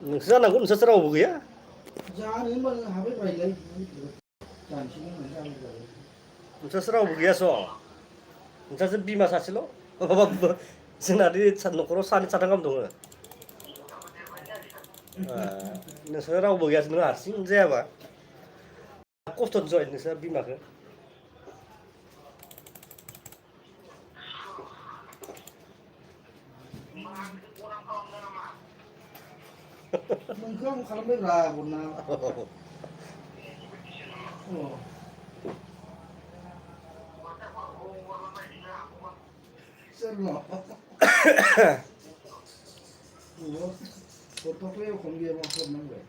नोंसो जानांगौ नोंसोरसो रावबो गैया जानो होनबा हाबाय बायलाय जानोसै होननानै जाबाय बायलाय नोंसोरसो रावबो गैयास' नोंसोरसो बिमा सासेल' माबा जोंनादि न'खराव सानै साथाम गाहाम दङ नोंसोर रावबो गैयासो नों हारसिं जायाबा खस्थ' जय नोंसोर बिमाखौ नोंखौ आं खालामबायब्रा हरना सोरनाव हरथ'आखै एखम गैया मा खालामनांगौ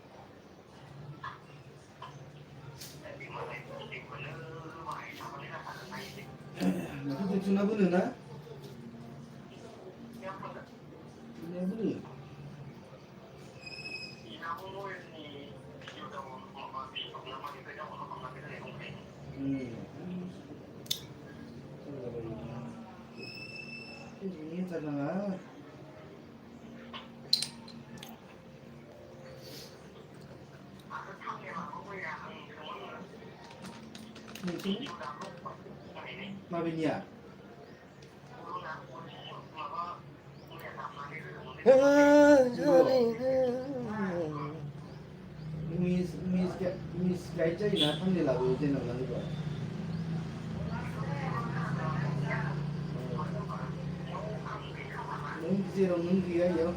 माथो दैथुना बोनो ना बोनो होथारनाङा माबेनिया मिस गाइड जायोना थांदेलाबो जेनेबा होबा नों जेराव नों गैया इयाव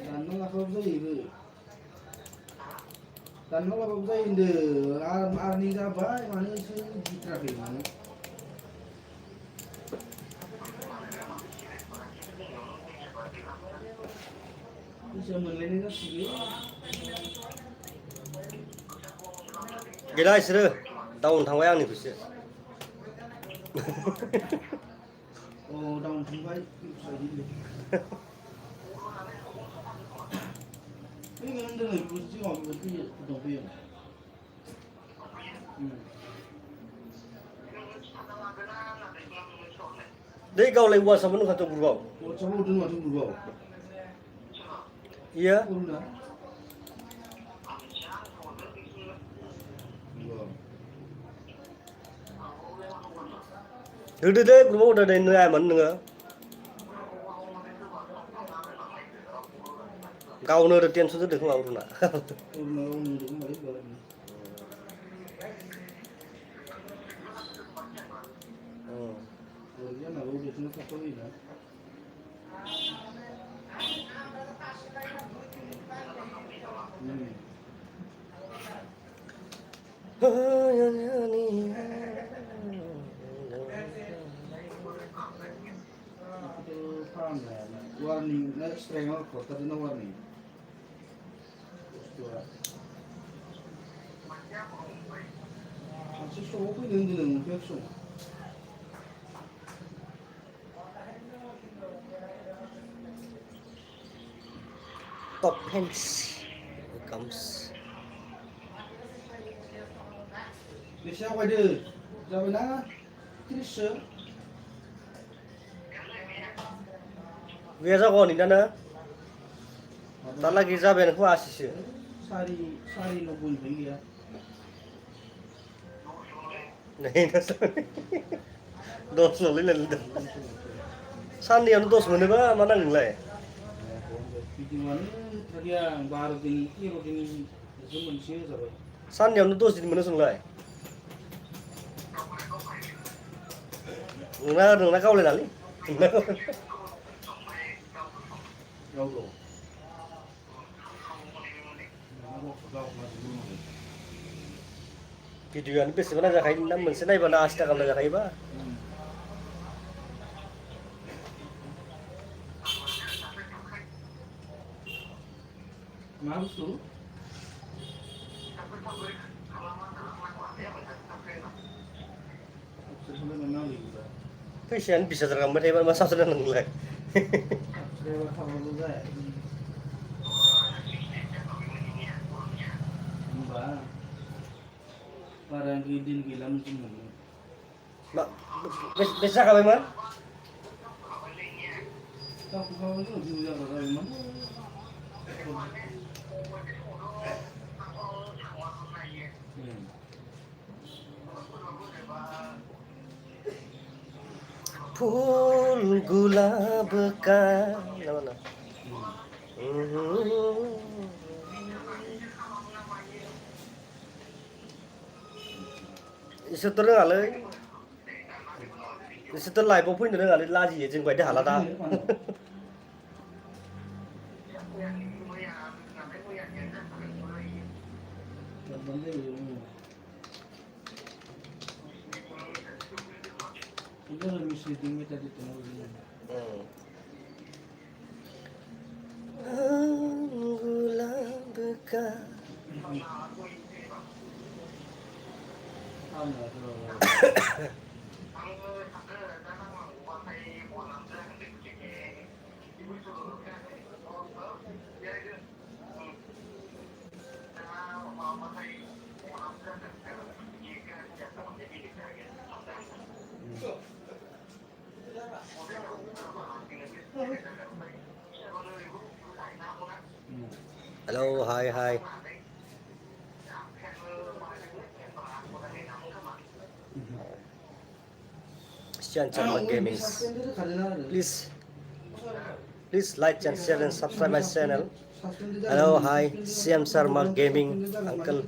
दानना लाखाबाबो जायो दानना लाबाबो जायो होनदों आरनिं जाबाय मानोसो गिथाराखै मानो फैसा मोनलायनाय जासिगोन गैला इसोरो डाउन थांबाय आंनिफ्रायसो डाउन थांबाय फैगोन होनदों सिगाङाव दंफैयो दै गावलाय वाट्सआपआव नोंखाथ' ग्रुपआव वाट्सआपआव हरदों माथो ग्रुपआव iya Corona. Udah deh, gue udah ada nyaman nggak? Kau udah tension tuh deh nggak uruna. Warning, next strength kota itu warning. Masih show aku dengan versi. Top hands comes. Bisa apa deh? Jawab nana. Terus. Biasa kok nih nana. Tak lagi jaben aku asis. Sari nubun tinggi ya. Nih das. Dos nol ini lho. Sandi anu dos mana ba mana ngelai. Bidiman tadi yang baru ini itu manusia siapa? Sandi anu dos di mana sungai. Nggak kau lagi. Jauh. Videoan बेसेबां नाजाखायो ना मोनसे नायबानो 80 टाका नाजाखायोबा मा बुस्थु subscriber नांगौ गैला फैसायानो 20,000 गाहाम थायोबा मा साबसिन नोंलाय सबसक्राइबार थाबाबो जाया होमबा बारा दिन गैलामोन जोंनाव मा बेसे जाखाबायमोन जाखाबाय जों भिउ जाग्रा जाबायमोन फुल गुलाब का ना mana इसोरथ' रोङालै इसोरथ' लाइभआव फैनो रोङालै लाजियो जों बायदि हाला दा Itu lebih misleading tadi tuh. Gulab Ka Hello, hi, hi. Sian Channel Gaming. Please like and share and subscribe my channel. Hello, hi, Siam Sharma Gaming, uncle.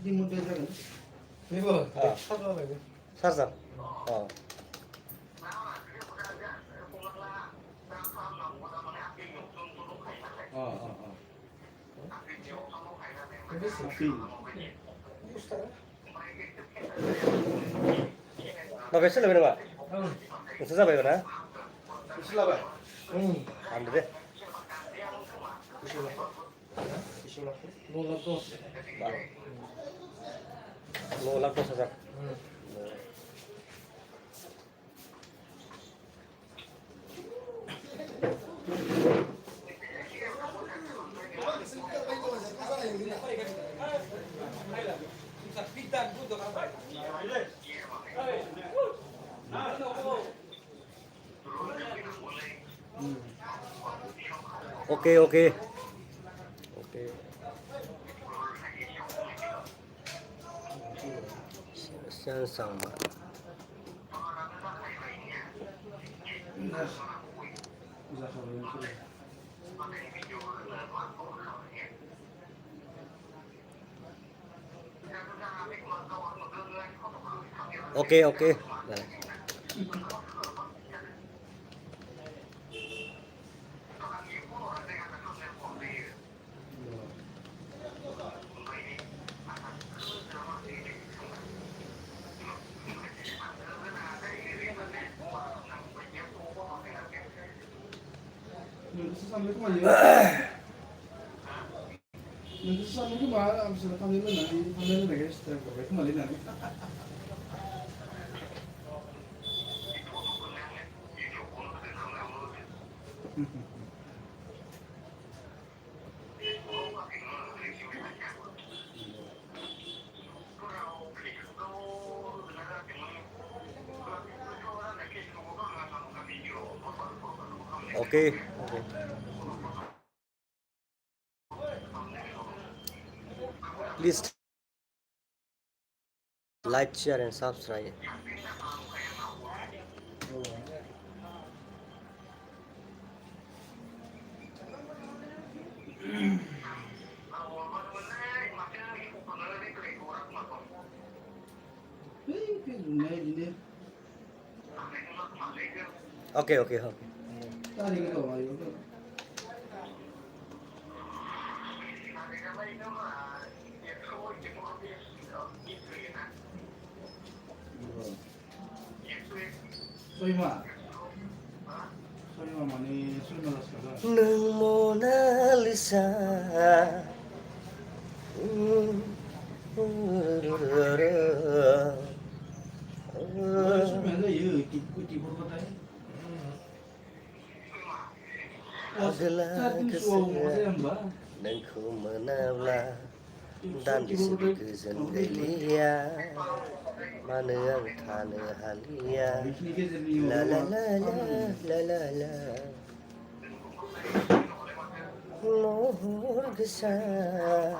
Sarsa. Oh. Bagai sih lebih apa? Susah bagai mana? Selamat. Ambil deh. Nolak tuh susah. Oke, oke. Oke. Sama. Oke, oke. Sampai kemana? Nanti sampai kemana? Abis itu kami mana guys? Sampai kemana nanti? Oke. Please like, share, and subscribe. Oke, oke, oke. Tadi kita ayo. Soima mana? Soima las kasar. Nang Mona Lisa Sebenarnya ya, di perkotaan. Adalah kesekian dan ku menablah dan di segi zendelia mana yang tanah halia la la la la la la la mohon kesal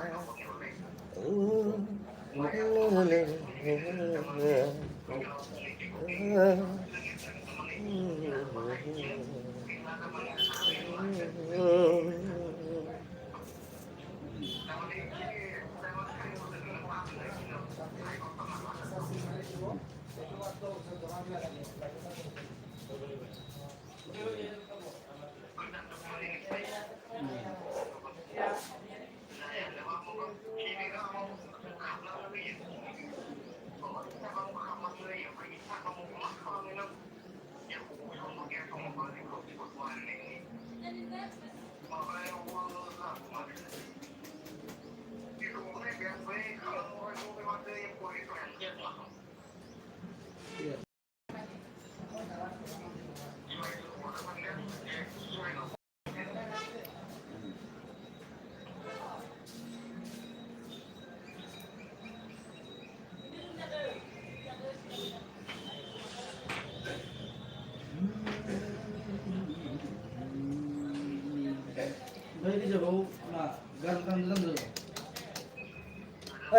Baik dia jauh, nah, gantan dulu.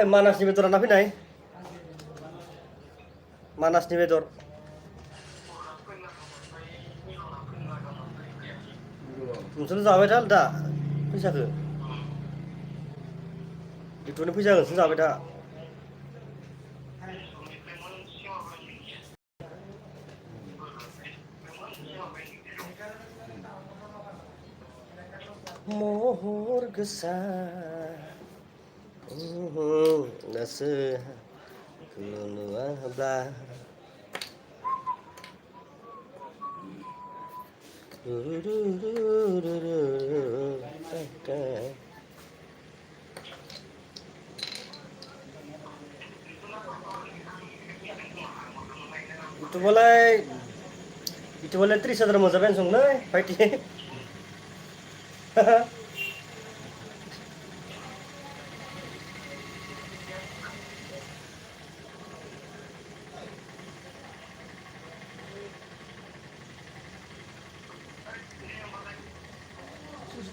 manas ni betul napi nai manas ni betul muncul sampai dah dah bisa ke itu ni bisa ke sampai dah mohor gesah nase keluar belah itu boleh 300 mau sampai sung nai fight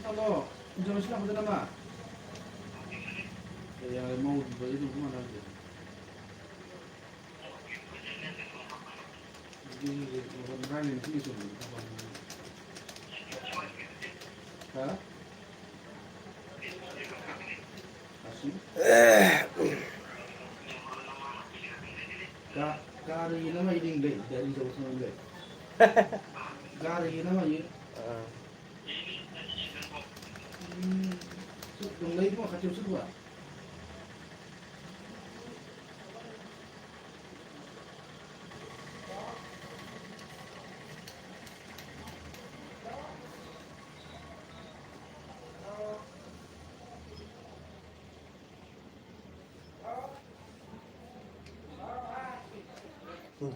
Halo, jam siapa tu nama? Ya mau beli itu mana aja? Di orang yang sini tu. Hah? Asyik. Kari nama ini deh dari jauh sana deh. Kari nama ini. Yang lain mah kacau semua.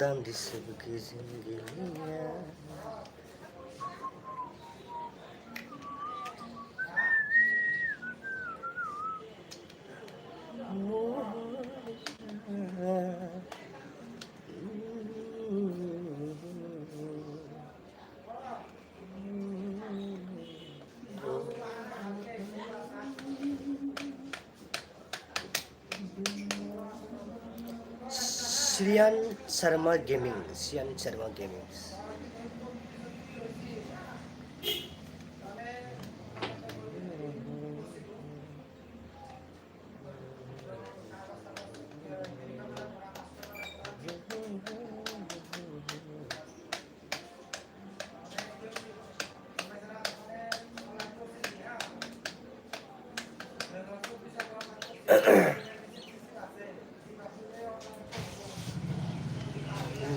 Dan di segi zendelia Sian Sharma Gaming.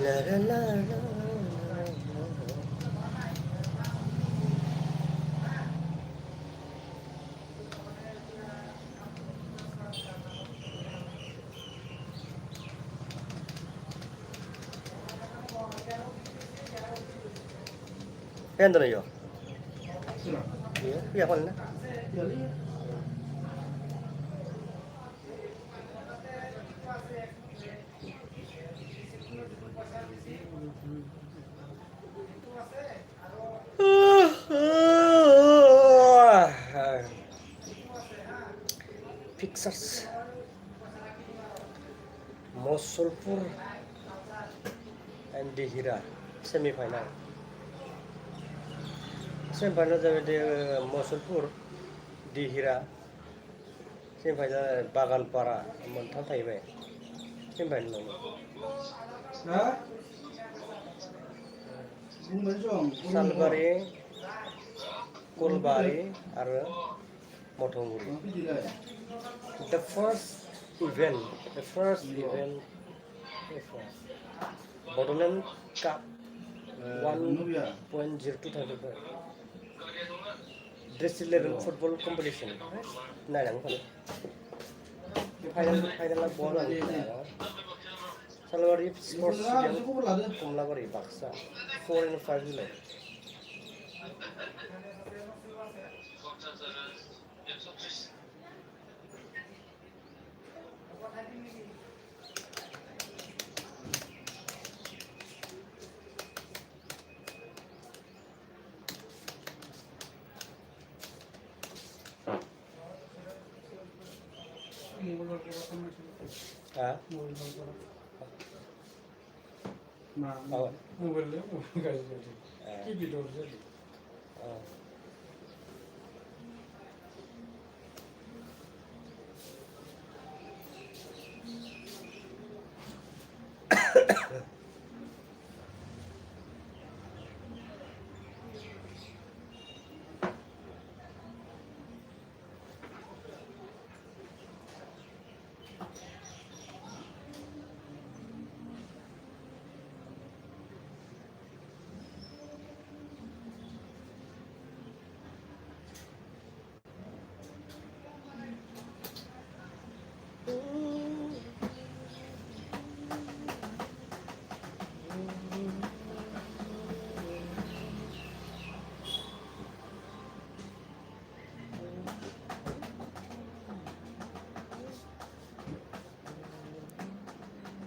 La la la la. Endo yo. Sila. Iya, iya kan? Ya lihat. Pixars Mosulpur and Dihira semi-final. Semi-final जाबाय Mosulpur Dihira semi-final Baganpara मोनथाम थाहैबाय semi-final Hah? Bukan dong. Salbari Kulbari आरो Mothonguri. Tapi tidak. The first event Bodoland Cup 1.02 थांदोंमोन. Dress 11 football competition. नायनांगौ फाइनाला बल Salbari Sports Stadium Komlabari Baksa 4-5 July. Ah, Nah, mobilnya nggak jadi. Ini video jadi.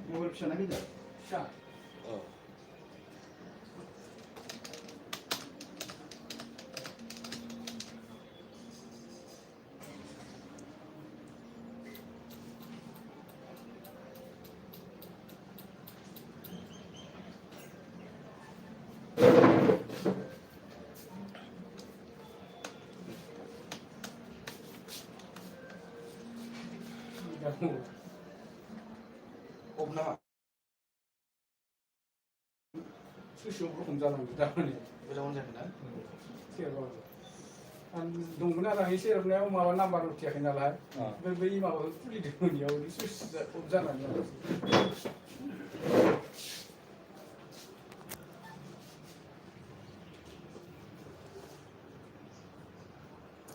Mobil bisa lagi tak? Bisa. oh. Kamu Om nama. 수시로 공자랍니다. Berapa jam kan? 세로. 한 동문화랑 이세로네요. 마와 남바로 티하나라. 베베이 마와 풀리드니요. 우리 수시 없잖아요.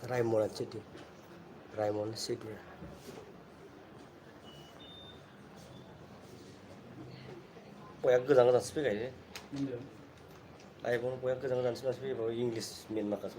Raimon aja di Raimon Sigler. Poyak godan speak aja. Iya. iPhone poyak godan speak bahwa English min makas.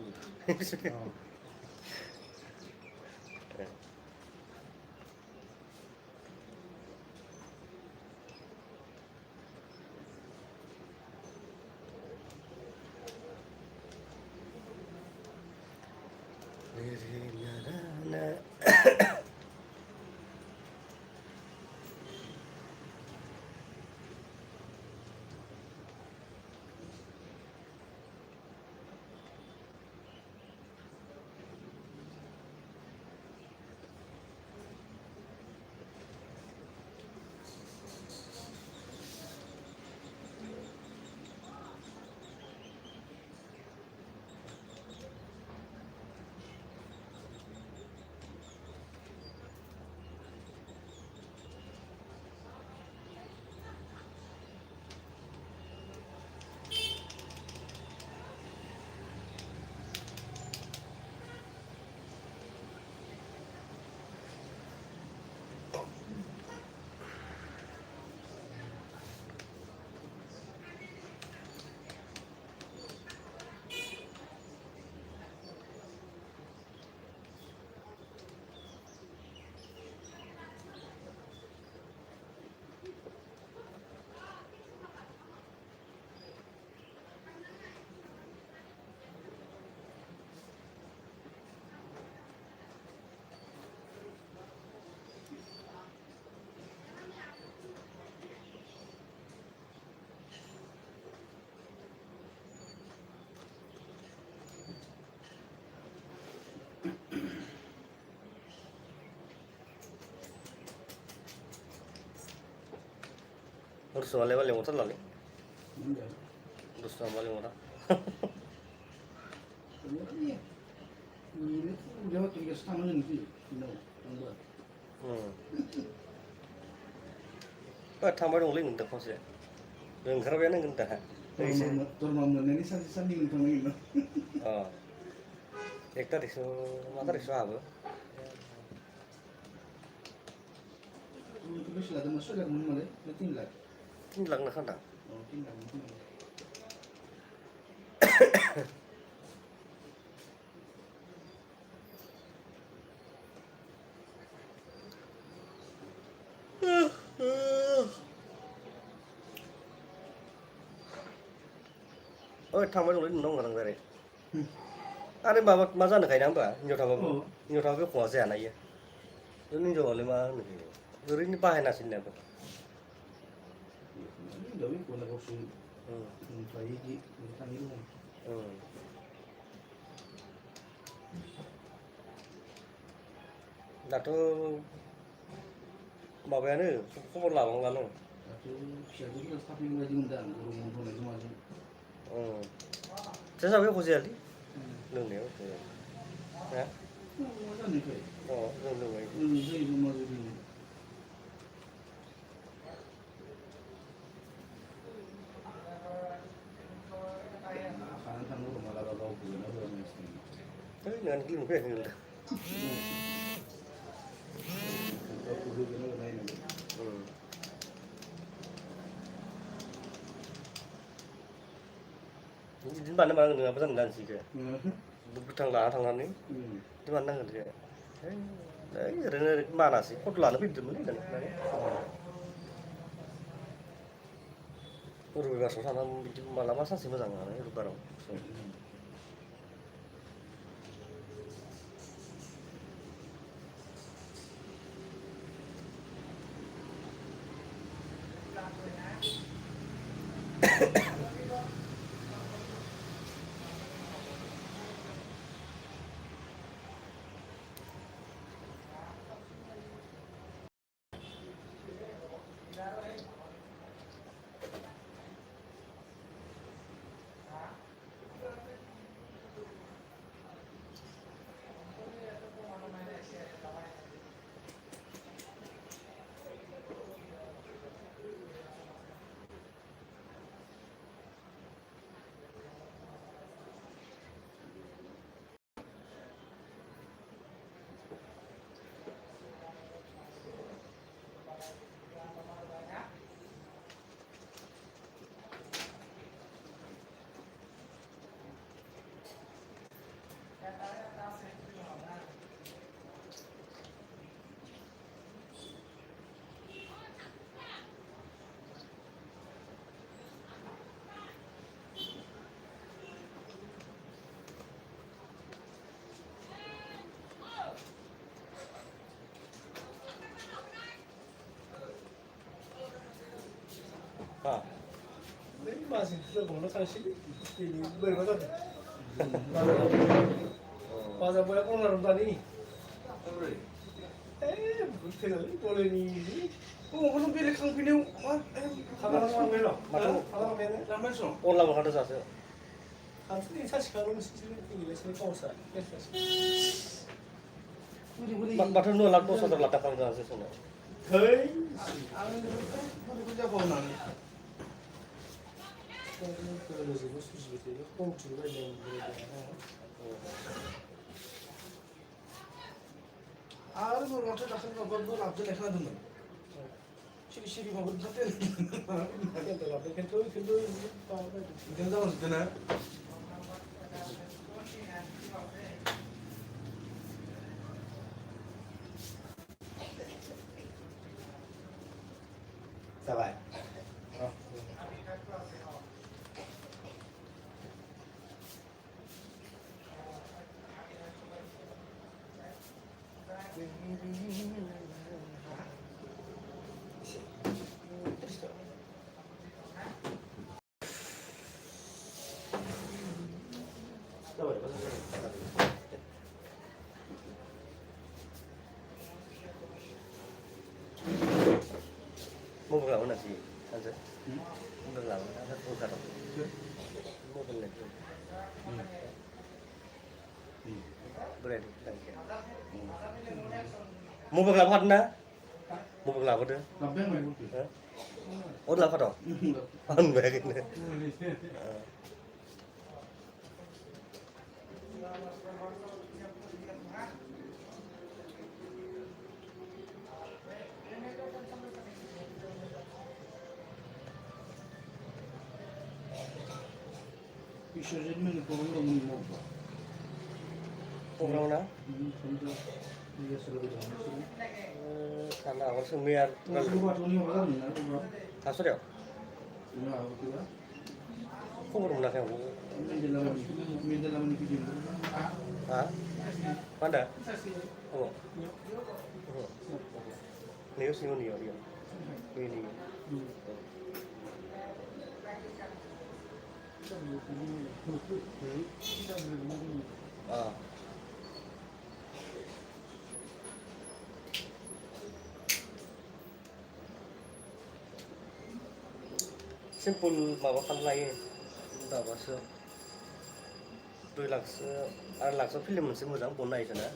soalnya paling motor lali. Enggak. Terus sama paling motor. Ini udah tiga setengah nih, enggak. Tambah dong link untuk konsep. Yang kerja neng entah. Turun ini sandi untuk ini. Oh. Ekta di motor di apa? Itu bisa ada masuk dari mana? Nanti lah. Tinggal nak kandang. Oh, tinggal. Oh, tambah dong link nong kadang dari. Ada bapak masa nak kayak nambah? Nyuruh apa kuasa anak ya? Ini jual lima nih. Ini pakai nasi nih apa? Ini dah wih, kalau kau lagi di tani rumah. Dato bapak ini, kau lalang lalang. Aku siapa juga tapi lagi undang rumah lagi macam. Saya sampai kuasa ali. Nung ni, ya? Macam ni kau. Oh, nung ni. Saya rumah jadi. Kan rumah lah kau punya orang mesti. Tapi dengan gini mungkin ni. Kau punya orang lain. Di mana dengan apa dan sih ke? Tang ni. Di mana kan dia? Ini mana sih? Kau tulan lebih dulu ni kan? Urus bahasa sana malam masa sih macam mana? Urus barang. Ini masih tergolong sini. Ini berapa tu? Pasal boleh pun orang tadi. Betul ni boleh ni. Oh, belum pilih kang pilih. Kalau orang belum, kalau belum, ramai so. Orang lama kada sasa. Kalau ni saya sekarang mesti pilih sini kau sah. Batal nu lag tu satu latak kang sasa sana. Hei, Aku kerja kau nak. kalau saya mesti sebetulnya kau cuba yang berbeda. Aku mau macam tak semua berdua nak jadi kerana tu. Siri mau berdua tu. Yang terlalu kentul ini. Jangan tahu sebenarnya. Sabai. Mau buka mana sih? Aja. Udah lama ada bukan. Mau beli. Berani. Mau berapa kan dah? Mau berapa dah? Sampai yang main bukti. Oh, berapa dah? An baik ini. Bisa jadi main program ini mau. Program mana? Untuk dia selalu jalan. Karena awal semiar. Kalau buat ini orang ni, orang. Kasur ya? Ya, betul lah. Kok baru nak yang? Main dalam ni video. Hah? Pada? Oh. News ni dia. Ini. Ah. Simpul makan lain, tak pasal. Dua laksa film mesti mudah pun naik sana.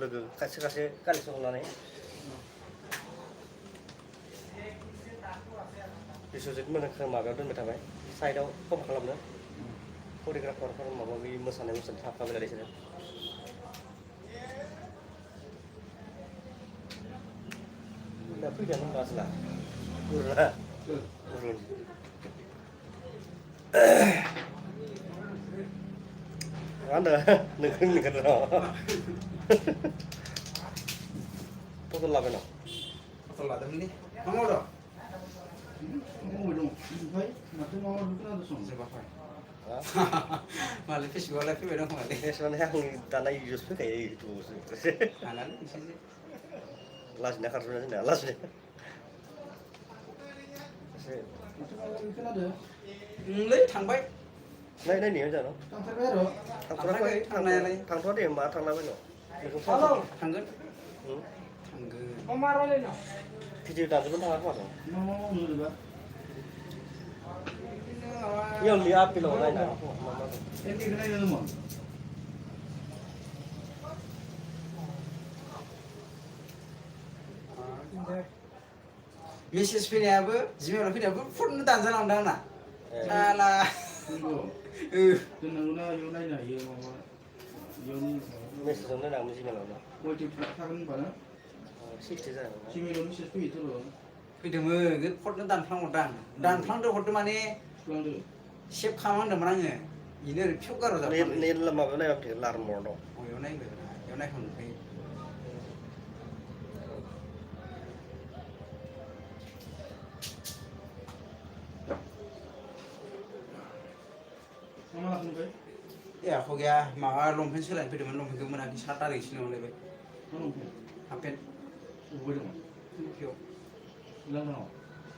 Lagu kasih kali sekolah ni. Disusun mana kerja tu macam apa? Saya dah kau makan apa? Koreografer kalau mau bagi mesan apa dari sana? Tapi jangan masalah. Urun. Anda nengking dah. Betul lah benar. Betul lah dah ni. Kamu dah? Mau dong. Baik, nanti mau dulu ada song. Sebab apa? Malah fish bola fish benar malah. Sebenarnya yang tanah Yusuf kayak itu. Halal di sini. Las nak harus nak las ni. Nanti mau mungkin ada. Lấy thằng bay. Này ni macam mana? Tang terbaru. Thằng thoát điểm mà thằng nào bên đó? Halo, thằng Gân. Thằng Gân. Omar lên nào. Thì chỉ đặt cái thằng nào thôi. Mau dulu ba. Nhiều lihat pilo này nè. Ini kena yang mana? Mrs. Finiabu, Jimmy Finiabu, pun dah jalan dah na. Alah. Tunggu. Tenang guna yang lain lah, yang mama, yang Mesti sana nak mesti kalau nak. mau dipraktekkan mana? Sih je sana. Si Milo ni sesuai itu loh. Finiabu, cái phốt nó đàn phăng đàn phăng đâu phốt mà nè, Pulang dulu. xếp khăm ăn được mà nè, ini là phiếu cả rồi. Ni lama mana yang di larm mono. Oh, yang này không phải. Mama langsung ke? Ya, हो गया मागा लंपेन्ट सोलायनो फैदोंमोन लंपेन्टखौ मोनाखै shirt आरि सोलायलायबाय Mana mungkin? Half pant Ubah dong. फिउ Bilang mana?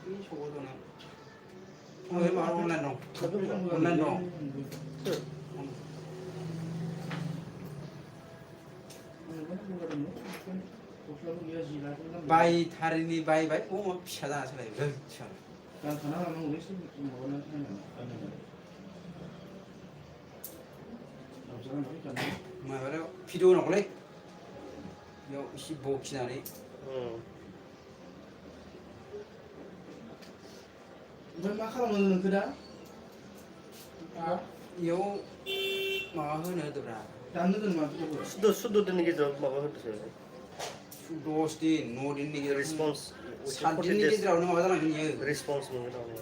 इ सौआव दङ ओइ माबा अनलाइन दं अनलाइन दं बायथारिनि बायबाय अमा फिसा जाना सोलायबाय फिसा Kan karena memang wis mau nanti माबायाव भिडिअ नांगौलै बेयाव एसे बखिनानै Oke मा खालामनो नोंखो दा? बेयाव माबा होनो होदोब्रा दाननो दोन मानसिखौबो Sudah dan gitu apa itu sih? 10 दिन 9 दिननि गेजेराव Response. 7 दिननि गेजेरावनो माबा जालांगोन इयो Response mungkin apa?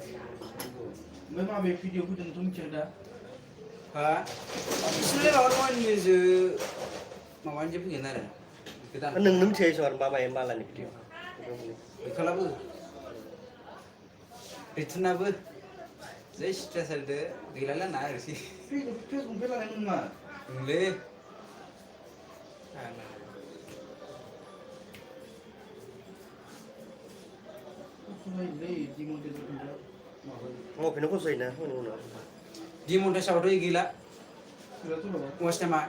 ओमफ्राय माबे भिडिअ फैदोंथ' मिथिया दा हा बिसोरलाय माबा दङ निजो माबानिसो फैगोन आरो गोदान Neng cewek soal mama yang malah nih video. गैखालाबो रिटुनाबो जै स्ट्रेस होदो गैलाला ना आरोसि फेसबुकनिफ्राय लानायमोन मा ओंलै सलायलै डिमन्टेज Mau pindah kok sih nah, mana? डिमन्टाइजआवथ' गैला Sudah loh. वाच टाइमा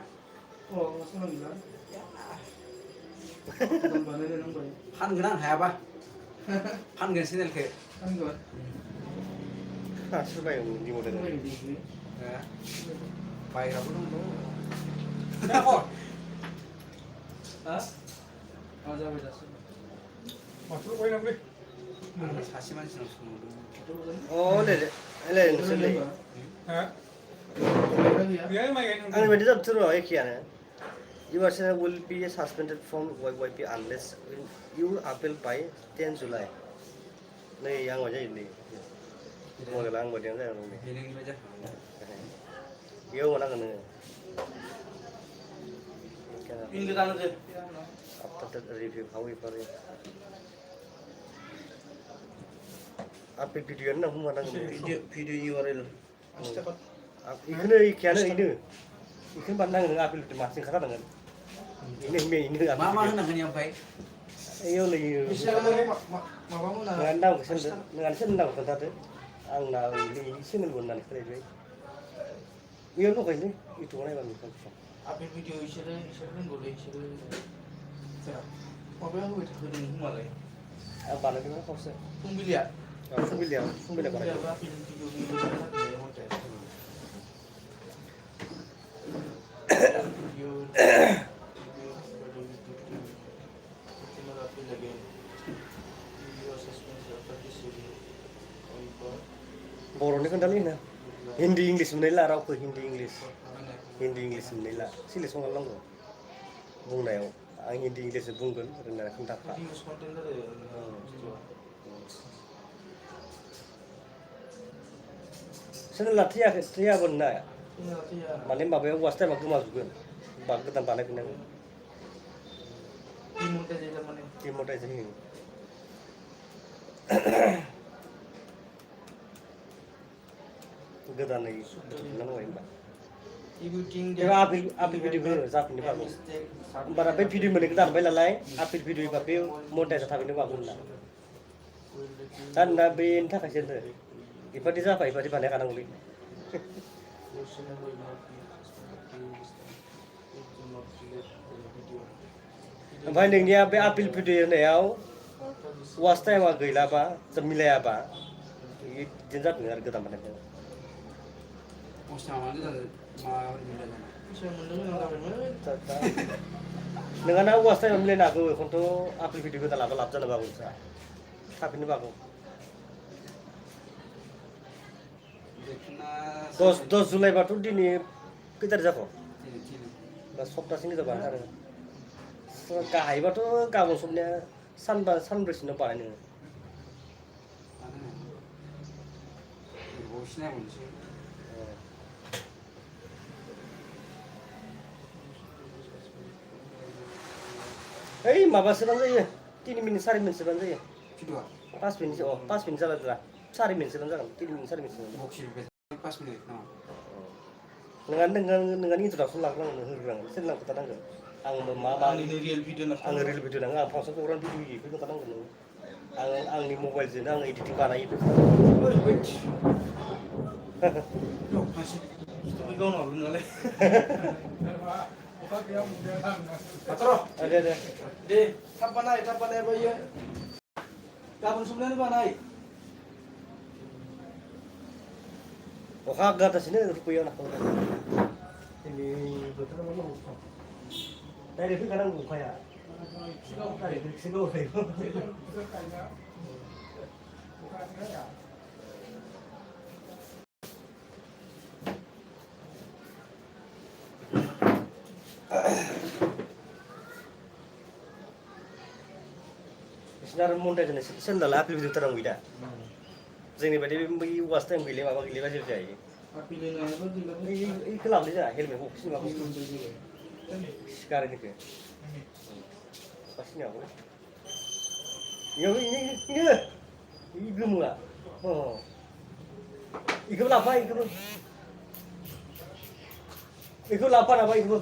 Oh, sekarang gila. Tambah nanya nambah. फानगोन आं हायाबा फानगोन चेनेलखौ फानगोन सोरबाय बिदि मडेल बायग्राबो दं हा मा जाबाय दासो माथो बायनांगौ आं सासे मानसिनाव सोंदों ले नोंसोरलै हा गैया माइ गायनो आंनि बायदि जाबोथ' र' एखेयानो Your channel will be suspended from YYP unless you appeal by 10 July. नै आं बायदि जायोलै मबाइला आं बायदियानो जागोन नै बेनिफ्राय जाखांबाय बेयाव मोनांगोन नोङो after that review however appeal video होनना बुंनांगोन भिडिअ URL बेखौनो एखेयानो बेनो बेखौनो बानायनांगोन नों appeal video मानसि ओंखारनांगोन मा होनांगोन ओमफ्राय इयाव लैयो माबा मोना नोंहानो नामखौ सोरनि नामखौ खोन्थादो आंना चेनेलबो होननानै खोनायबाय बेयाव दंखायोलै इउटुबाव नायबा नुखागोन आपेल भिडिअ इसोरो रोंगौलै इसोरो माबायाव होबाय थादों होनबालाय आं बानायदोंमोन खावसे फुंबिलिया फुंबिलिया बानायदों आपेल भिडिअ बर'नि खोन्थालै ना हिन्दी इंलिस मोननायला रावखौ हिन्दी इंलिस मोननायला सिलेक्सन खालामनांगौ बुंनायाव आं हिन्दी इंलिस बुंगोन रोंनानै खोन्थाफ्रा चेनेला थैयाबोन ना माने माबायाव वाच टाइमा गोमाजोबगोन गोदान बानायफिननांगोन डिमनेटाइज जायो गोदानै सुबिदानांगौ होनबा आपेल भिडिअ जाफिननो बागौ होमबाना बे भिडिअ मोननायखौ दानबाय नालाय आपेल भिडिअ बा बे मनेटाइजआ थाबैनो बागौ होनना दा नोंना बेनि थाखायसो बेबादि जाबाय बेबादि बानायखानांगौलै ओमफ्राय नोंनिया बे आपेल भिडिअ होनायाव वाच टाइमा गैलाबा मिलायाबा बिदिनो जाफिनो आरो गोदान बानायनायाव नोंहाना वाच टाइमा मिलायनो हागौ एखौनोथ' आपेल भिडिअ गोदान लाबा लाब जानो हागौ थाबैनो हागौ 10 जुलाइबाथ' दिनै खैटारिख जाखो दा सप्तासेनि गेजेराव बानायथारो गाहायबाथ' गाबोन समनिया सानब्रैसोनि बानाय नोङो ओइ माबासोबानो जायो 3 मिनिट 4 मिनिटसोबानो जायो 5 मिनिट 5 मिनिट जाबाय 4 मिनिटसोबानो जागोन 3 मिनिट 4 मिनिटसो नोंहानि इन्ट्रडाक्सन लाग्रोनांगोन होग्रोनांगोन सोरनि नाम खोन्थानांगोन आंबो मा आंनो रियेल भिडिअ आङो रियेल भिडिअ नाङो आं फांसन प्रग्राम भिडिअ होयो बेखौ खोन्थानांगोन नोङो आंनि मबाइलजोंनो आं एडिटिं बानायो दे थाब बानायबा इयो गाबोन समनियानो बानाय अखा हागासिनो रुपैयाव नाखौ दिनै बोथोरा मा डाइरेक्ट फैखानांगौ अखाया डाइरेक्ट बिसोरना आरो मनेटाइज चेनेल आपेल भिडिअ थानांगौ गैया जोंनि बायदि बै वाच टाइम गैले माबा गैलेबा जेबो जायो बेखौ लाबोनाय जाया हेलमेटखौ सिनेमाखौ गारिनिखौ सिनेमाखौ इयो गोमोआ बेखौबो लाफा बेखौ लाफा नामा बेखौबो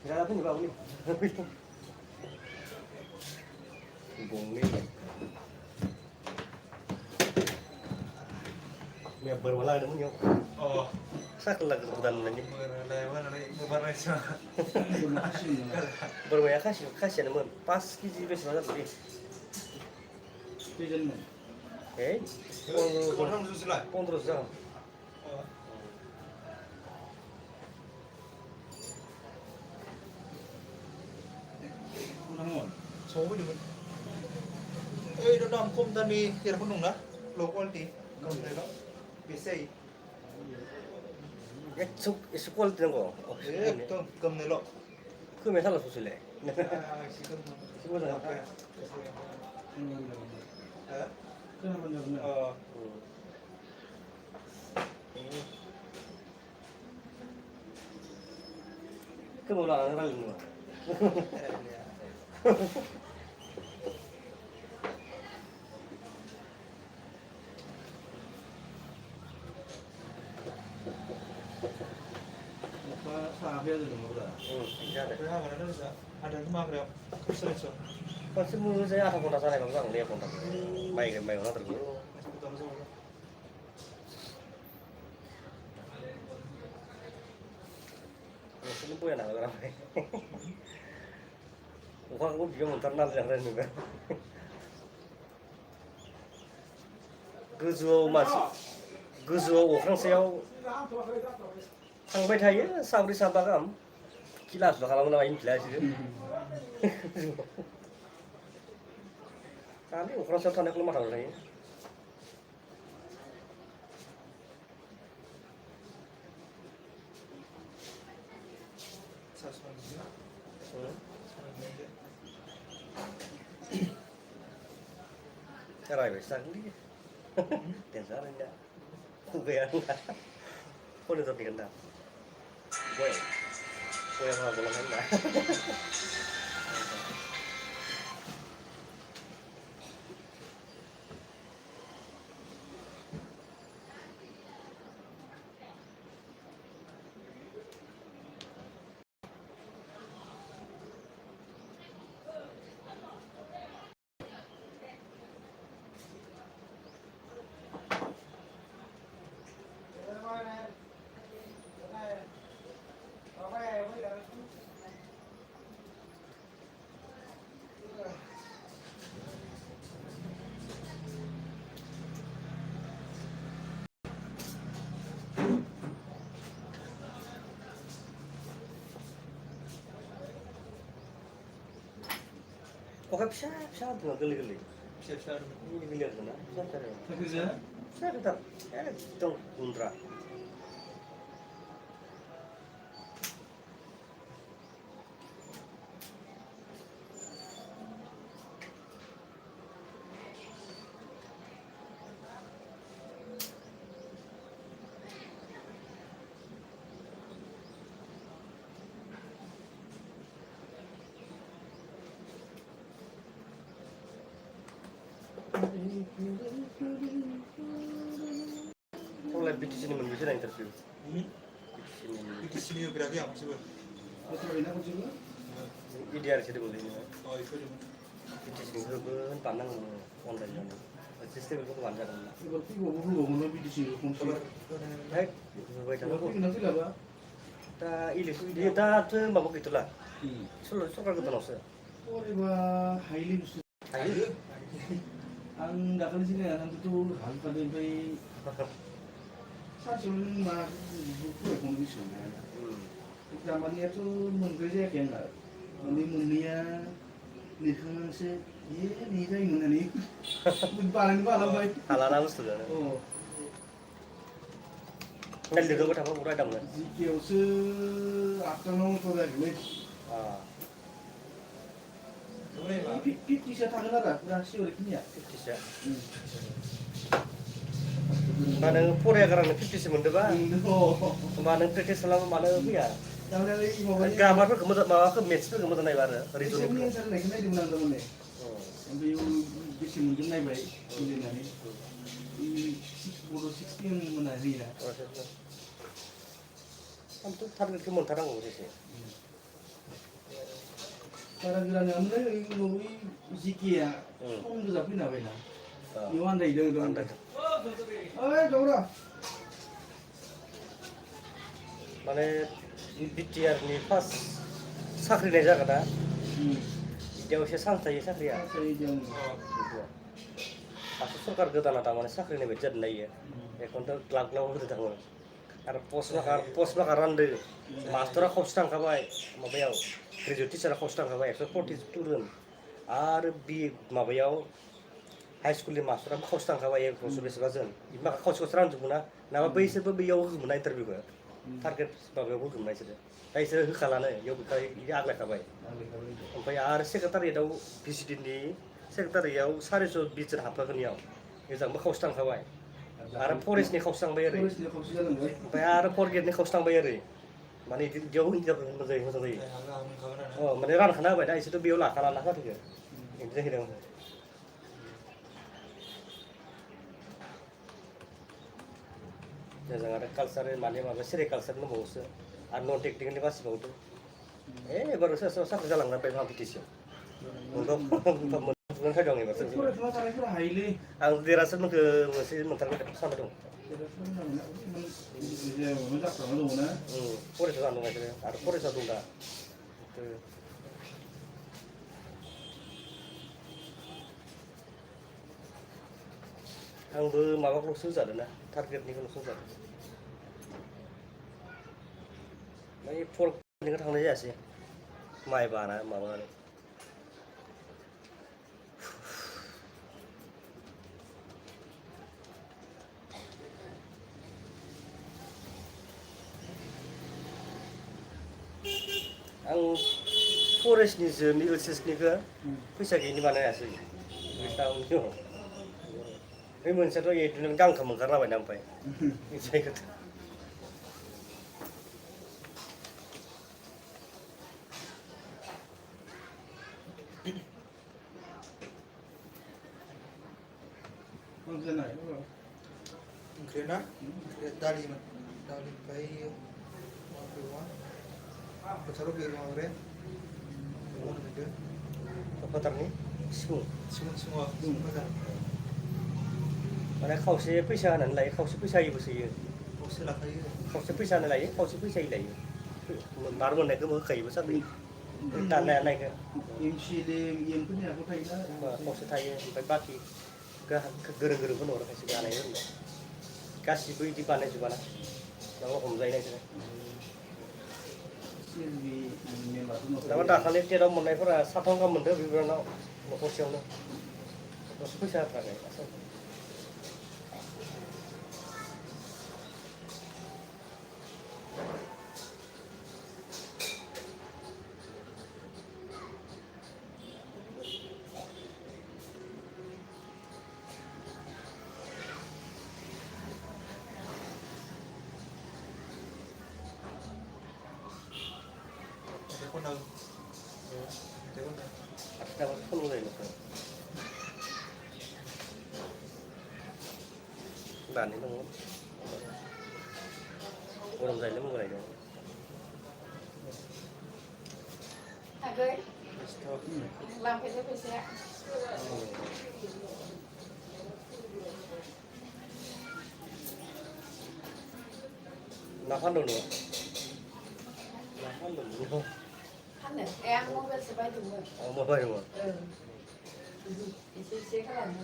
Kira apa nih Pak Uli? Bongni. Ya berwala ada mun yo. Oh, Sakla kedan nanya. lewat ngebareng sih. Berwaya kasih mun. Pas kiji bes banget sih. Pigeon man. Eh, Orang susu lah. terus jam. Kurang mon. Số với mình. Ê, nó đâm không tan đi, thì là con nùng đó. Lô quality. Còn này đó. Bị xây. Ya sekolah itu kok. Oh, Ê, cầm này lọ. 그 메탈로 소실래. À, chỉ cầm. Sekolah Ok. apa? Hả? Kenapa benar-benar? 그 뭐라 안 해달라는 거. Apa sahabat itu benar? Iya deh. Cái hai mà nó sẽ ada cái mang được. Không sai rồi. Kan semua saya ada kontak sana bang, dia kontak. Baik, baik orang terus. Masih ketemu sama. Ini punya nak orang. Wah, aku juga mau terkenal yang lain juga. गोजौआव अख्रांसायाव थांबाय थायो साब्रै साबा गाहाम खेला सुला खालामो नामा मिथिला बिसोरो खालि अख्रांसायाव थानायखौल' माथाबाय थायो रायबाय जागोनलै देन्जार enggak gaya enggak kok udah terbikin dah gue yang nggak boleh enggak Oke bisa dengan geli-geli. Siap-siap. Ini geli apa nak? Siapa dia? Kerja? Saya tetap, itu undra. Mulai di sini bisa interview. Di sini berarti apa sih, Bang? Betul ini aku juga. Ini dia sini boleh ini. Oh, itu juga. Di sini kan pandang online kan. Sistem itu wajar kan. Berarti gua lebih di sini kunci. Baik, baik Tapi aku. nanti lah, Pak. Ta ilis dia ta tuh mabuk itulah. Solo kita nasi. Oh, Pak, highly bisa. Ayo. Ang dakal sini nanti tuh hal pada sampai sasul mah buku ekonomi sana. Zamannya tuh mengerja kayak enggak. Mulia nikah se ye nikah ini mana nih? Paling baik. Halal harus tuh. Oh, Nggak dulu kita apa murah dong kan? jika se akan tuh lagi nih. Ah, Pip bisa tangan ada, berhasil oleh kimia. bisa. Mana pura karena pipis semuanya Oh, mana praktis selama mana ya? yang dari mau banyak. Gambar tuh kemudian mau ke match tuh kemudian naik bareng. Bisa Reason. nih saya naik di mana temen nih. Sampai bisa mungkin naik baik, mungkin nanti. Di 16 menari lah. Kan tuh target kemun tarang sih. Cara gerak yang mana ngomong ziki ya, om tu tapi nak bela. Iwan dah hidup tu. Oh, kau dah. माने बिटिआरनि first साख्रिनाय जागोन ना बिदियाव एसे chance थायो साख्रिया दासो सरकार गोदाना थारमाने साख्रिनि बायदि जादों नायो बेखौनोथ' लाखनाव होदो थाङो आरो पस्ट माखा रानदो मास्टारा खावसे थांखाबाय माबायाव ग्रेजुवेट टिचारा खावसे थांखाबाय 142 जन आरो बि माबायाव हाई स्कुलनि मास्टारा खावसे थांखाबाय 100 बेसेबा जन माखा खावसे रानजोबो ना नाबा बैसोरबो बैयाव होगौमोन ना इन्टारभिउखौ टारगेट माबायाव होगौमोन इसोरो दा इसोरो होखालानो इयाव बिदि आग्लायखाबाय ओमफ्राय आरो सेक्रेटारियेटआव भिसिडिनि सेक्रेटारियाव 420 जन हाबखागोन इयाव एजामबो खावसे थांखाबाय आरो फरेस्टनि खावसे थांबाय ओरै ओमफ्राय आरो फर ग्रेडनि खावसे थांबाय ओरै माने इदियाव मोजां जायो अ माने रानखाना होबाय दा इसोरथ' बेयाव लाखालाना साख्रिखौ बिदि जाहैदों जों आरो कालसार माने माबा सेरिकालसार दंबावोसो आरो नन टेक्निकेलनि बासिबावदो एबार सोरबा सोरबा साख्रि जालांना बाय कम्पिटिसन मोनगोन खायदों एबार आं देरहासारमोनखौ मोनसे मोनथारबाय सानबाय दं फरायसा जानो दं बिसोरो आरो फरायसा दं दा आंबो माबाखौल'सो होजादों ना टारगेटनिखौल'सो होजादों ओमफ्राय फरनिखौ थांनाय जायासै माइ बाना माबानानै आं फरेस्टनिसो एसएसनिखौ फैसा गैयिनि बानायासै बे मोनसेयाथ' एदिनो गांथाम ओंखारलाबायना ओमफ्राय जायगाथ' ओंख्रिया ना दालिमोन दालि ओमफ्राय फोथाराव बेर माबारे फोथारनि सिफुं मोजां माने खावसे फैसा होनानै लायो खावसे फैसा होयोबोसो होयो खावसे लाखायो खावसे फैसा होनानै लायो खावसे फैसा होयो लायो मार मोननायखौबो होखायोबो साख्रि दाननाया नायखो खावसे थायो ओमफ्राय बाखि गोरों गोरोंफोरनो हरो खायसे बानायो होनबाय गासिबो बिदि बानायजोबा ना माबा हमजायो नामा दाखालि टेटआव मोननायफोरा 7 गाहाम मोनदों बिबानाव न'खरसेयावनो दसे फैसा होथाराखै दाबो फल' जायो नोंसोर दानि दङ गरम जायोलै मबाइल दं लांफैदो फैसाया ना फानदों नोङो ना फानदों नोङो फाननो आं मबाइलसो बायदोंमोन मबाइल दङ एसे खालामो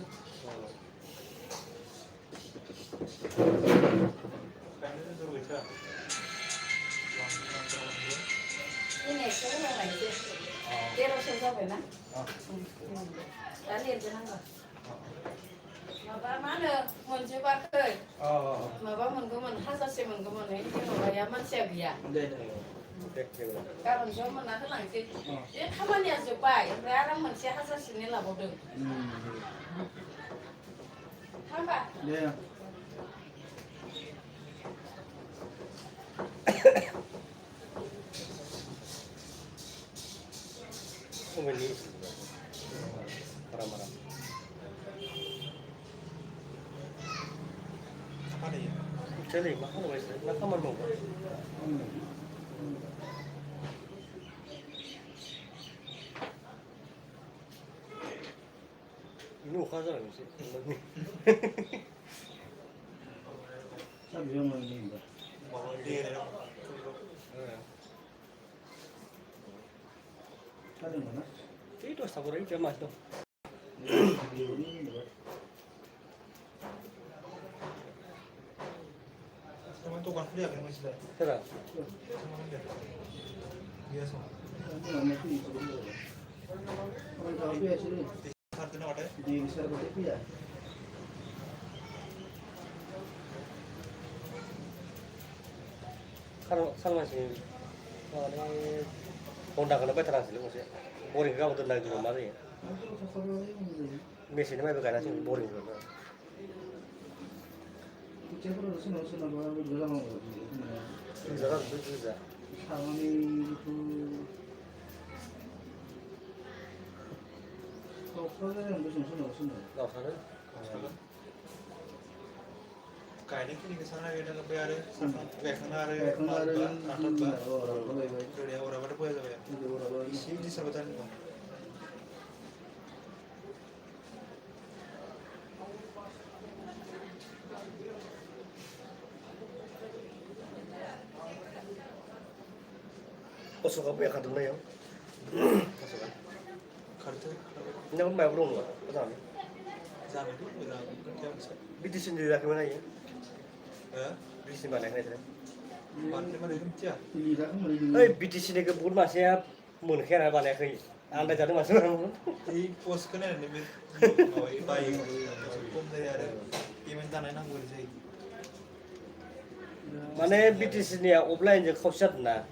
दिनैसो होलायसै 1300 जाबायना दा लिरजोबनांगौ माबा मा होनो मोनजोबाखै माबा मोनगौमोन 1000से मोनगौमोन माबाया मानसिया गैया गाबोन ज' मोनना होलांसै बे खामानिया जोब्बाय ओमफ्राय आरो मोनसे 1000सेनि लाबावदों थांबा मबाइलनि मारा Jadi mahal wes, nak kamar mau. Ini ukazan sih. Sabi yung mga Mau dia dong. Ada mana? Itu sabur itu mas tuh. Video ini berapa? Sama tukang kuliah kan masih ada. Kira. Sama dia. Biasa. Ini nama itu itu. Orang tahu biasa ini. Kartunya ada. Di server itu ya. Kan masih ini Honda kan apa terang sih masih. Boring kamu tuh lagi rumah sih. Itu server ini. Mesinnya mah bukan sih boring gitu. Cek terus sana baru juga mau. Zarar bisa. Sama itu. Kau yang bisa sana. Enggak usah deh. Kayaknya kini ke sana ya dengan bayar sama kayak kena Kayak kemarin kantor bah. orang baik-baik. Dari orang pada punya ya. Itu orang Isi di sabetan itu. Masuk apa ya kadang ya? Masuk. Kartu. Ini kan bayar belum nggak? Betul. Zaman itu udah kerja bisa. Di sini lagi mana ya? Ya. Di sini mana ini? Mana kerja? Pilih kan mending. BTC ini ke bulan masih mungkin apa nih kayak anda jadi masuk Di pos kena nih oh baik hukum dari ada imentan enak gue sih mana BTC ini ya offline je khosat na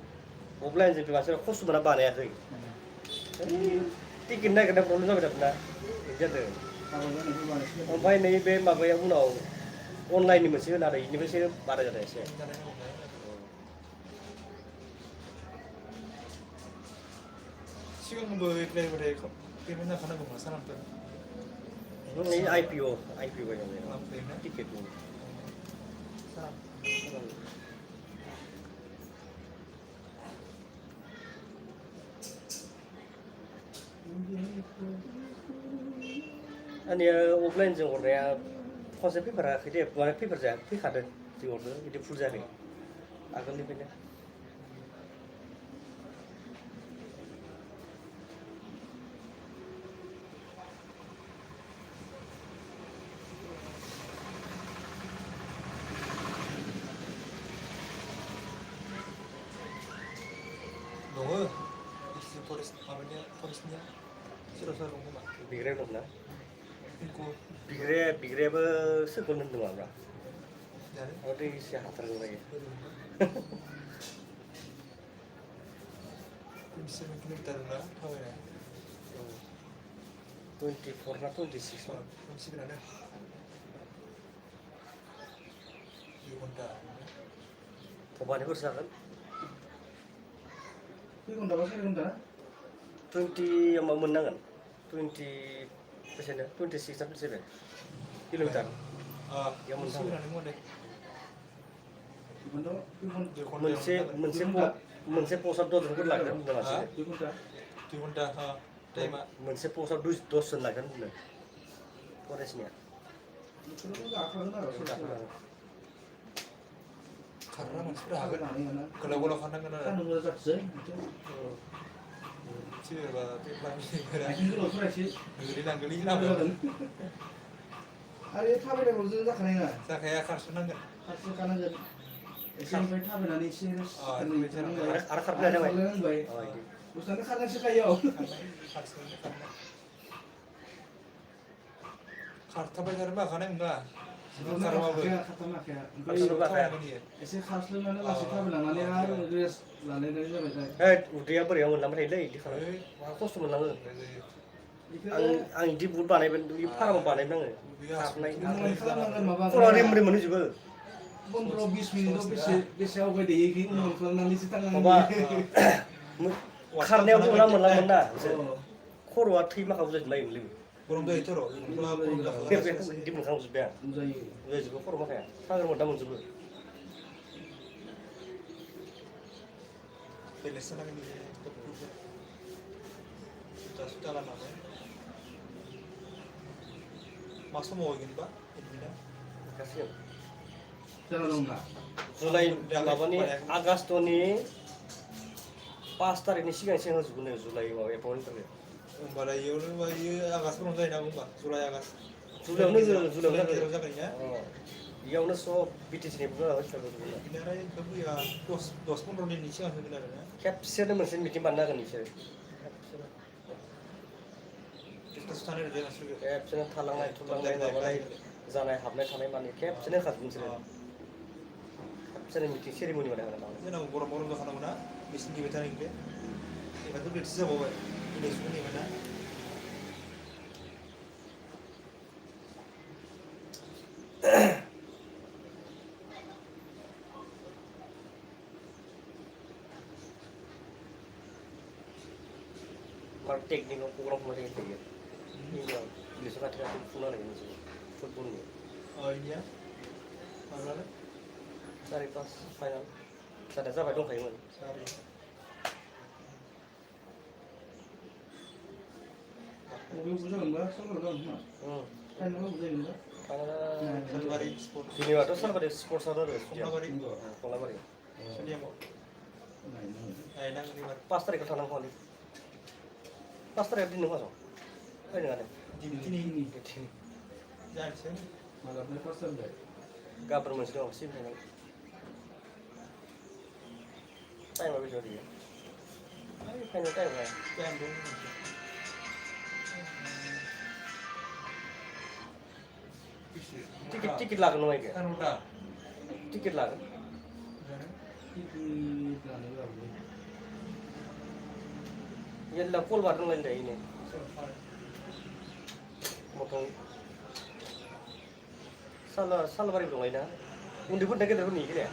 offline je masuk khos mana bana ya kayak tikin naik ada problem apa dah jadi sampai nih be apa yang uno online ini masih ada ini masih pada jadi sih 지금 뭐 그래 그러면 가는 거 사람들 ini IPO yang ini lampunya tiket ini 사람 아니 offline je orangnya konsep paper akhirnya bukan paper je paper ada di order itu full jadi agak lebih banyak 너무 이 포레스트 가면요 포레스트냐 싫어서 그런 거 막. bigre belum na 그리고 bigre apa sekolah nentu apa 나는 ada isi hater lagi 있으면 그냥 따르나 하와야 24 na 26 na 30일 안에 이건 다 Pembantu kursakan Itu dapat saya kan? 20 yang mau menang kan 20 persen 26 persen kilometer 아 yang menang 30일 안에 뭐네 Itu mense posat dos kan lagi kan masih itu dah. 두분 다 때마 mense posat dos lagi kan Polresnya Itu enggak akan ada. 가라면 싫어 Agak aneh kan? kalau 하는 Kan 거는 udah terjadi. 집에 봐 삐빵이 그래 Ini loh fresh. 그리나 Hari tabe rozun da kana. 자 kayak karsunan kan Hasil kana jadi. Sampai tabe nani sih. arak ada apa Baik. oh ini Ustaz kana sih kayo. karsunan kan kartabal jarma 가는 거야 karma bu Khatama kaya. Karsunan kayak Ese khaslu mana lah sih tabe nani har dress lane dari jabe. udah apa yang menang lagi di sana kos menang ang di bul banai ben di parang banai nang kasnai kalau rim mana juga Bondro 20 menit bisa oke deh iki umum kelan di tangan. coba karena aku menang mana korwa terima kau jadi main lim 그럼도 있더러 그럼도 di belakang sudah Muzai. udah juga korwa kayak sangat mudah muncul 벨레스나 근데 숫자 lama maksud mau gini pak ini kasihan Jalan enggak. July माबानि आगष्टनि 5 तारिखनि सिगां होजोबगोन July माबा एपइन्टमेन्टफोरखौ होमबालाय इयावनो इयो आगष्टफोरावनो जायो ना होमबा जुलाइ आगष्ट जुलाइआवनो जागोन ना इयावनो सब बिटिसिनिबो जाबाय बिनिफ्राय खोब गैया 10-15 दिननि सिगां होगोन आरो ना खेबसेनो मोनसे मिटिं बानायना होगोन बिसोर खेबसेनो थालांनाय थुलांनाय माबानाय जानाय हाबनाय थानाय माने खेबसेनो होखाजोबनोसै खेबसेनो मिटिं सेरिमनि बानायना होगोन जोंनाव गरम जाखानांगौ ना बिसिनि नेबाय थानायनिफ्राय एबारथ' बेटसो जाबावबाय इलेक्सनखौ नेबाय ना मार टेकनिकआव प्रग्राम खुंबाय थायो इलेक्सन खाथि खुंना होनाय मोनसे फुटबलनि इनिया माब्लानो 4-5 फाइनाल जानाया जाबाय दंखायोमोन बबेयाव जागोनबा सरकाराव जागोन खोमा फाइनालाव जागोनबा सालबारि स्पर्ट दिनैबाथ' सालबारि स्पर्ट्सआव आरो कमलाबारि कमलाबारि स्टेडियामाव नायनांगोन एबार 5 तारिखआव थांनांगौ 5 तारिखआव दिनै मासाव फैनो हादों दिनै जानोसै मालाबा फार्स्ट जाबाय गाबोन मोनसे दं सिम फाइनाल टाइमआ बेसेबां गैया फाइनाल टाइमआ टाइम दं टिकेट लागोन नङा इखो सारदा टिकेट लागोन टिकेट लानो जाबाय येल्ला कल बार दंलाय दायो मथं सालबारि दंलाय ना उन्दैफोरनि गेदेरफोरनि गेलेया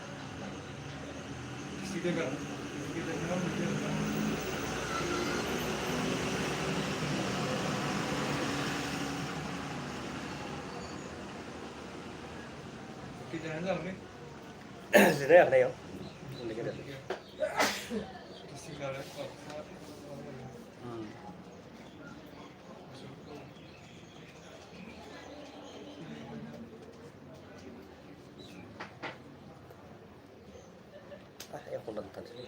जिराय आखायाव उन्दै गेदेर एक घन्टा थानोसै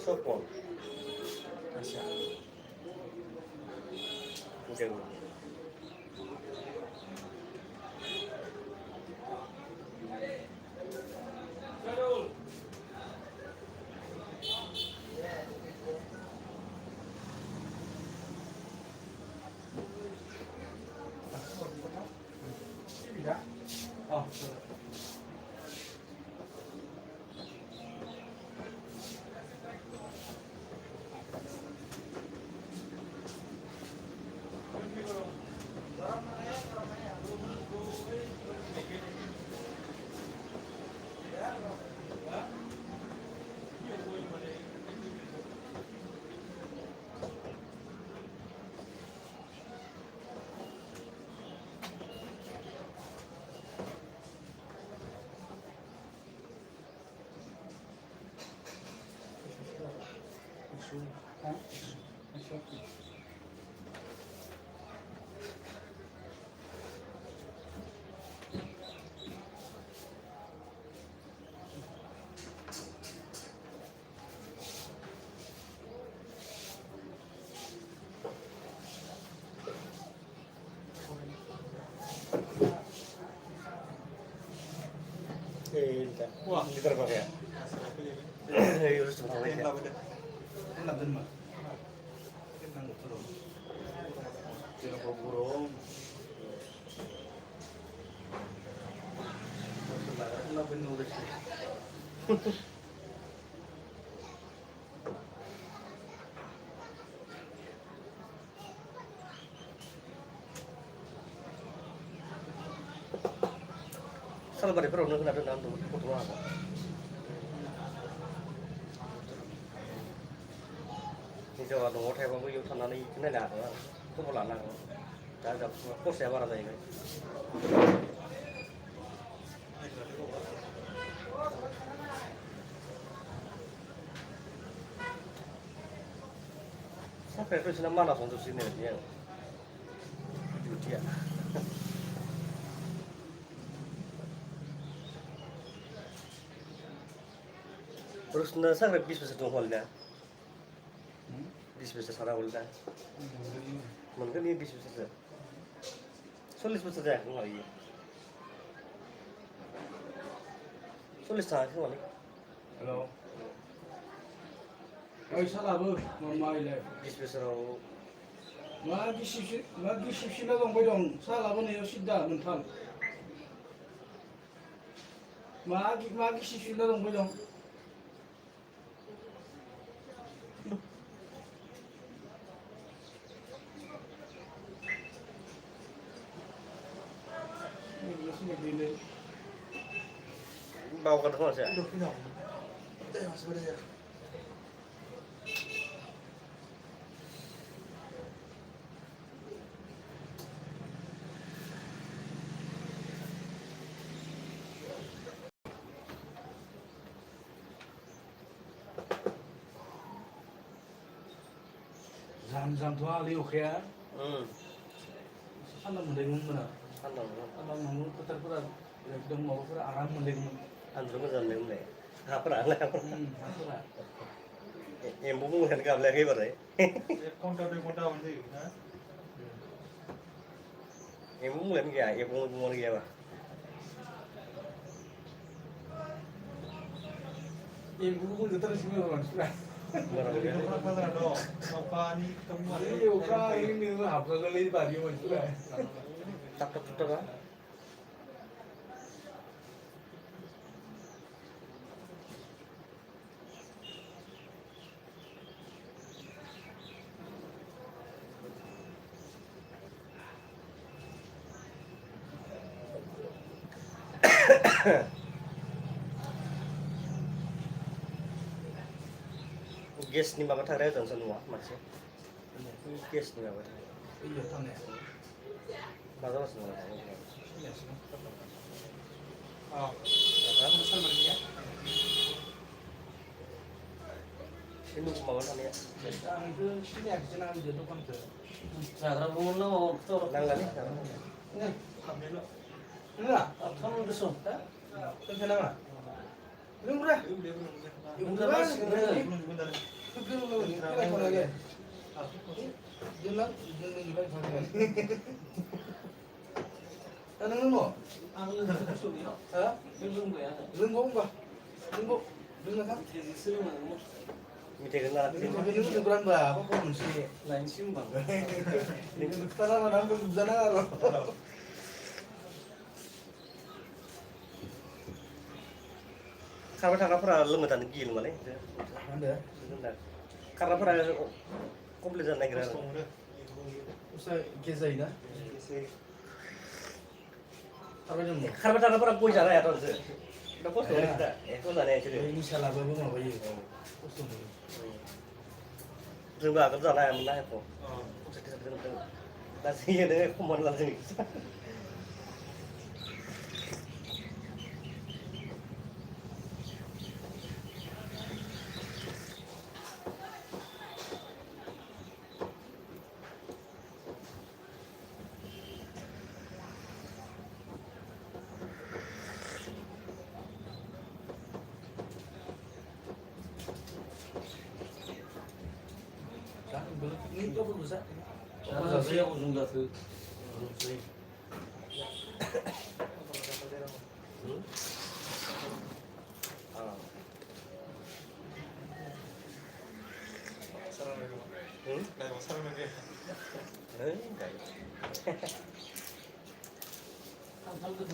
Sopon. Asya. Jauh. Wah, liter berapa ya? Ya, harus cepat lagi. Laban mah. Kita nggak perlu. Jangan burung. Laban nulis. सालबारिफोरावनो होना दोनना गथ'आ हिनजावा न'आव थायाबाबो इयाव थानानै इखौ नायनो हागौ आरो खबर लानो हागौ दा खरसाया बारा जाहैबाय साख्रियाथ' बिसोरना मानासावनो जोबसै होननाय बायदि आं डिउटिया रुसना साख्रिया 20 बोसोर दं हले ना 20 बोसोर थाना हले दा मोनगोन इयो 20 बोसोरसो 40 बोसोर जायाखै खोमा इयो 40 थाङाखै खोमालै हेल' ओइ सालाबो माइलाय 20 बोसोराव मा गिसिबसिना दंबाय दं सालाबो नैयाव सिद्दा मोनथाम मा गिसिबसिना दंबाय दं बावगारदों खोमासो जामथ' आलि अखाया सानदा मोनलायगौमोन मोना सानदों सानदा मोनगौमोन फोथारफोरा एकदम माबाफोरा आराम मोनलायगौमोन आंजों मोजां मोनलाय हाफोरा हाफोरा एम्बु बुंनानै गाबलायाखै एबारै 1 घन्टा 2 घन्टा मोनजायो ना एम्बु बुंनायानो गैया एम्बु बुंनायानो गैयाबा एम्बुखौ बुंजोबथारनोसै मोजां मानसिफ्रा अखाफोरा दं अखानि अखा ओरैनो हाबलालै बारियाव मानसिफ्रा tak tak tak tak Gas ni mama thang dan semua masih. Gas ni mama thang. iya tanah Masa masih mama thang. iya sih 아 kamu salmarnya Sini mama thang ya. sekarang itu sini aja jangan di depan tuh Sagra bulan lo tuh nang lagi. nih 카메라 enggak kamu besok kan kenapa belum udah udah mas Anong mo? Ang gusto niyo? Ha? Lunggo ba? Lunggo ka? Mite kena lagi. Lunggo na kurang ba? Apa kung si lain sim bang? Lunggo ka na nang gudana ro. Karena pernah lemetan gil malah. Anda? Karena pernah komplit dan negara. Usah gezai na? Karena pernah boy cara ya tuh. Udah kos tuh kita. Kos ada ya jadi. Ini salah babu mau bayi. Terus gak kerja lah yang mana itu. Nasi ada kuman langsung. Ini tuh apa bisa? Cara saya ujung datu.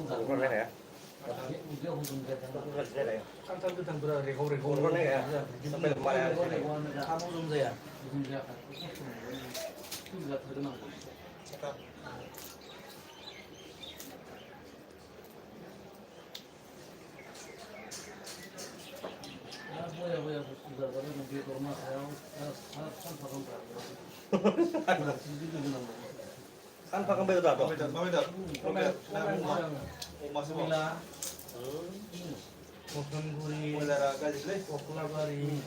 Kurang ya? Dia ujung datu. Kurang ya? Kantor gedang berada reko-reko. Kurang ya? Sampai kemarin. Kamu belum saya? Ujung datu. Itu juga terkenal. sudah kami nanti rumah saya tanpa kontrak. Sudah sisi itu dengan Kan pakai baju apa? Pamidat. Masuk Mila, Mokon Guri, Mulai gaji leh. Kokulabari,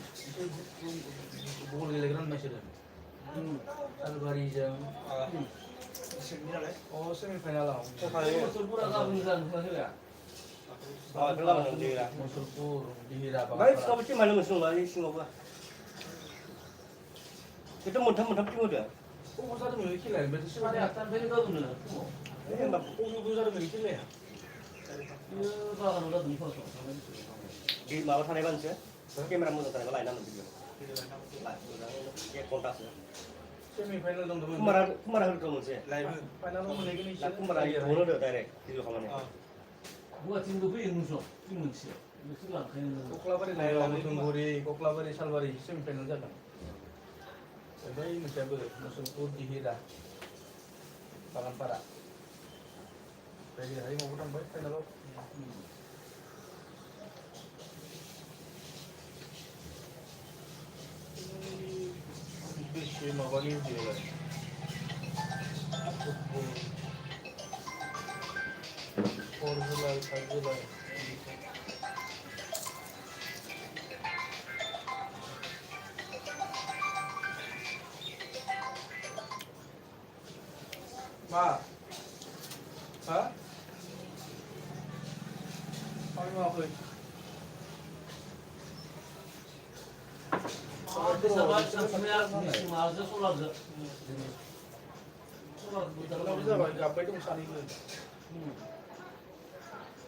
Bukul Gelegram masih ada. Salbari jam. Sini leh. Oh, semifinal lah. Musulpur agak bungsan masih ya. Oh, kelam nanti lah. Musulpur dihira apa? Baik, kau mesti malu musuh lagi singo gua. Itu mudah-mudah cuma dia. Oh, satu miliki lah. Berarti sih Ada atan beri kau dulu. Eh, mbak. Oh, satu miliki lah. Iya, kalau udah tumpah so. Di mau thane ban sih. Kamera mudah thane lain nama video. Ya kontak sih. Semifinal dong teman. Kemarin kamu sih. Live. Final mau lagi nih. Aku kemarin bono deh direct video kamu nih. Buat tim gue yang musuh, tim musuh. Musuh lah kan. Koklabari lah, Mokon Guri, Koklabari, Salbari, semifinal jalan. Jadi mencoba Musulpur dihira. Pakan para. Jadi hari mau pulang baik final lo. Bisa mabani dia lah. Formula, Formula. Ma. Hah? Apa mau aku? Seperti sahabat sebenarnya minimal aja solar aja. Solar Kalau bisa apa itu misalnya itu?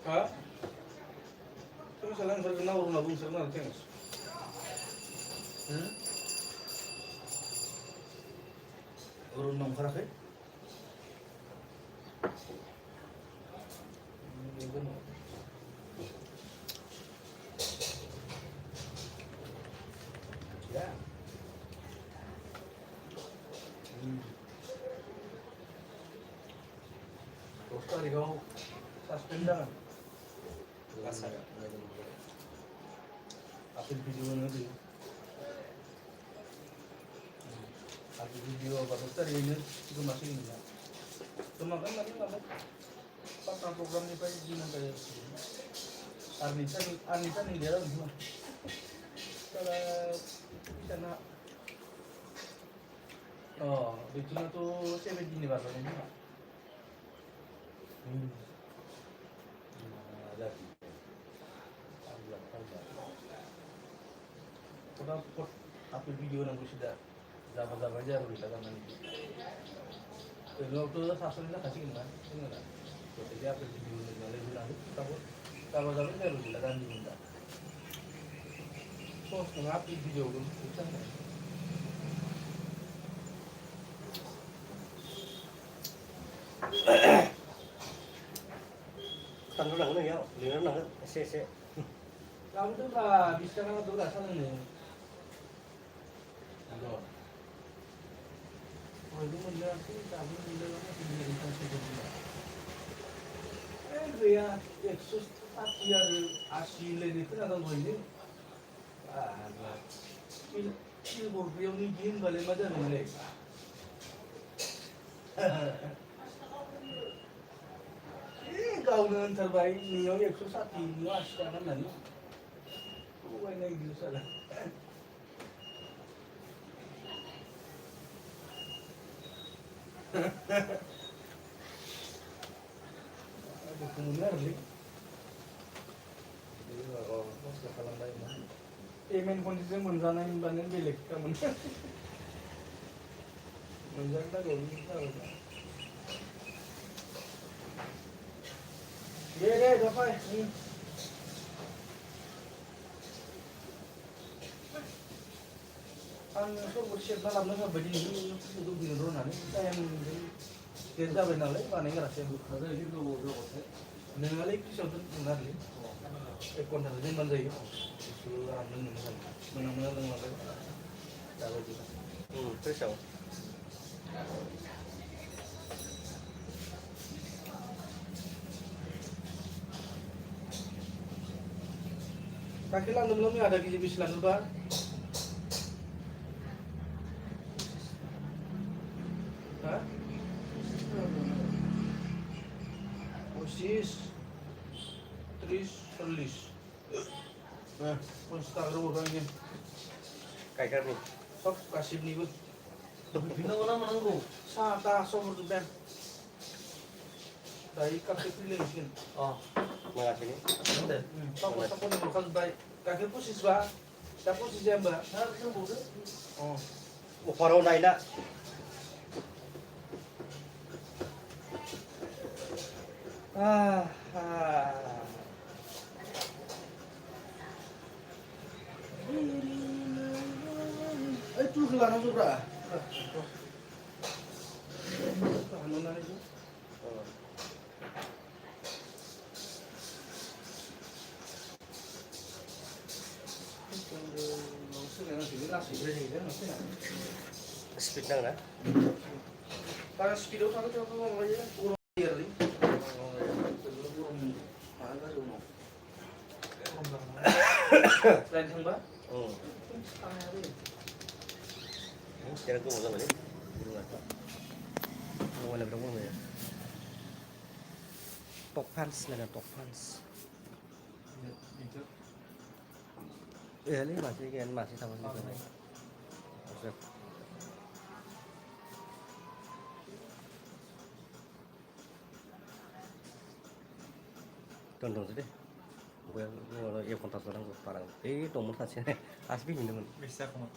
Hah? Itu misalnya terkenal orang nabung terkenal tengos. Orang nong karak ya? Ya. Terus tadi kau suspend dah. Kasar. Apa video nanti? Apa video apa tadi ini itu masih ini. Cuma kan tadi nggak pasang program ini pakai gini kayak Anita nih dia lah. Kalau bisa nak oh itu na tuh saya begini bahasanya juga lagi kita upload video nanti sudah zaman aja bisa kan nanti kalau tuh hasilnya kasih kan ini kan jadi upload video nanti nanti kalau saya bisa kan diminta so upload video dulu bisa kan Tanda lang na yaw, linan na se. Kamu tuh lah bisa kan tuh lah sana nih. Halo. Oh itu benar sih, kamu benar masih berikan sebenarnya. Dia eksus asyar asyile itu nggak tahu ini. Kil borbiau ni jin balik macam ni. Kau dengan terbaik ni yang eksus hati ni asyar kan ni. Bukan lagi di sana. Ada kemudian ni. Jadi kalau masuk dalam lain, payment kondisi menjana yang banyak bilik kamu. Menjana kalau ni tahu. Ye, dapat ni. Ang so bersih dalam nama begini itu bingung nani. Saya kerja benar lagi, mana yang rasa Ada itu bodoh kok. Nengal itu suatu benar lagi. Ekor nanti jangan jadi. Suruh orang menang dengan lagi. Tahu juga. Terus yaw. Kaki lang belum ada gizi bisilan lu Pak. Hah? Osis. Tris, selis. Nah, Instagram orangnya. Kayak nih. Sok kasih nih gue. Bina orang menanggung. Sata sok berdepan. Dari kaki pilih sini. Oh, Makasih nih. nanti. Sok sok nih bukan baik. Kaki posisi Pak. Siapa posisi Mbak? Harus yang bodoh. Oh. Parang na ina. Ah. Itu kelana sudah. Kahanan itu. Speed nang na. Para speedo kan itu apa ngomongnya? Urung liar nih. Lain kan, Mbak? Kira ko mo sa bali. Guru nga. Wala ba mo ya? Top fans na top fans. Ini masih sama sama. Maksud. Tonton deh. Gue kalau ya kontak orang gue parang. Nomor tasnya asli minum. Bisa kamu.